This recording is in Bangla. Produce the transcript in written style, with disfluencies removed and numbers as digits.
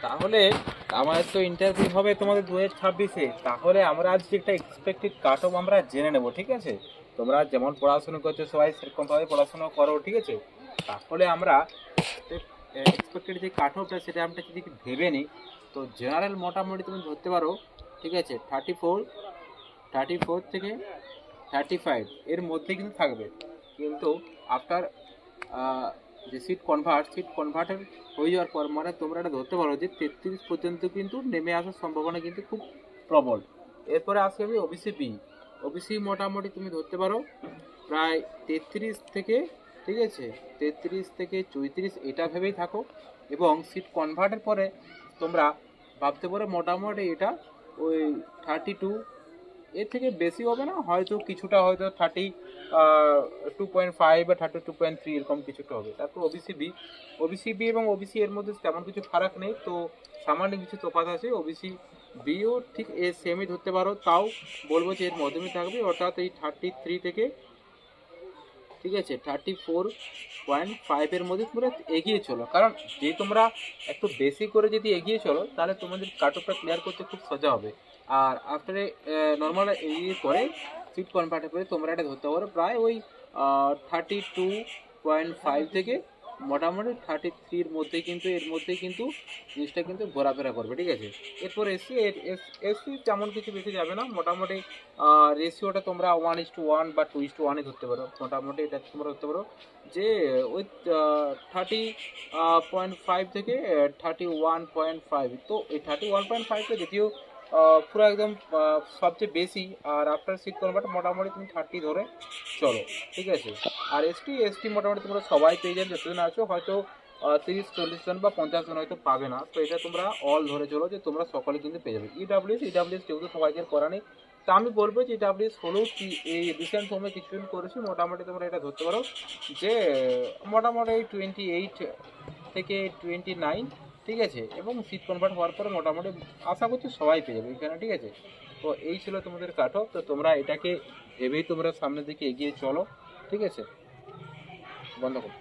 তাহলে আমাদের তো ইন্টারভিউ হবে তোমাদের 2026-এ। তাহলে আমরা আজকে একটা এক্সপেক্টেড কাট অফ আমরা জেনে নেব, ঠিক আছে? তোমরা যেমন পড়াশোনা করছো সবাই সেরকমভাবে পড়াশোনা করো, ঠিক আছে? তাহলে আমরা এক্সপেক্টেড যে কাট অফটা সেটা আমরা যদি ভেবে নিই, তো জেনারেল মোটামুটি তুমি ধরতে পারো, ঠিক আছে, 34 থেকে 35 এর মধ্যে কিন্তু থাকবে। কিন্তু আফটার যে সিট কনভার্টের হয়ে যাওয়ার পর মানে তোমরা এটা ধরতে পারো যে 33 পর্যন্ত কিন্তু নেমে আসার সম্ভাবনা কিন্তু খুব প্রবল। এরপরে আসবে আমি ওবিসি মোটামুটি তুমি ধরতে পারো প্রায় 33 থেকে, ঠিক আছে, 33 থেকে 34 এটা ভেবেই থাকো। এবং সিট কনভার্টের পরে তোমরা ভাবতে পারো মোটামুটি এটা ওই 32, এর থেকে বেশি হবে না, হয়তো কিছুটা, হয়তো 32.5 বা 32.3 এরকম কিছুটা হবে। তারপর ওবিসি বি এবং ওবিসি এর মধ্যে তেমন কিছু ফারাক নেই, তো সামান্য কিছু তফাৎ আছে। ওবিসি বিও ঠিক এর সেমই ধরতে পারো, তাও বলবো যে এর মধ্যমই থাকবে, অর্থাৎ এই 33 থেকে, ঠিক আছে, 34.5 এর মধ্যে তোমরা এগিয়ে চলো। কারণ যে তোমরা একটু বেশি করে যদি এগিয়ে চলো তাহলে তোমাদের কাট অফটা ক্লিয়ার করতে খুব সোজা হবে। আর আফটারে নর্মাল এই পরে সিট কনভার্টের পরে তোমরা এটা ধরতে পারো প্রায় ওই 32.5 থেকে মোটামুটি 33-র মধ্যে, কিন্তু এর মধ্যে কিন্তু জিনিসটা কিন্তু ঘোরাফেরা করবে, ঠিক আছে? এরপর এসি তেমন কিছু বেশি যাবে না, মোটামুটি রেশিওটা তোমরা 1:1 বা 2:1 ধরতে পারো। মোটামুটি এটা তোমরা ধরতে পারো যে ওই 30.5 থেকে 31.5। তো এই 31.5টা যদিও পুরো একদম সবচেয়ে বেশি। আর আফটার সিট কনভার্ট মোটামুটি তুমি 30 ধরে চলো, ঠিক আছে? আর এসটি মোটামুটি তোমরা সবাই পেয়ে যাবে যতজন আছো, হয়তো 30-40 জন বা 50 জন হয়তো পাবে না, তো এটা তোমরা অল ধরে চলো যে তোমরা সকলে কিন্তু পেয়ে যাবে। ইডাব্লিউএস যেহেতু সবাইকে করা নেই, তা আমি বলবো যে ইডাব্লিউএস হলেও কি এই রিসেন্ট সময় কিছুদিন করেছি, মোটামুটি তোমরা এটা ধরতে পারো যে মোটামুটি 28 থেকে 29, ঠিক আছে? এবং সিট কনভার্ট হওয়ার পরে মোটামুটি আশা করছি সবাই পেয়ে যাবে এখানে, ঠিক আছে? তো এই ছিল তোমাদের কাট অফ। তো তোমরা এটাকে ভেবেই তোমরা সামনের দিকে এগিয়ে চলো, ঠিক আছে? বন্ধ করো।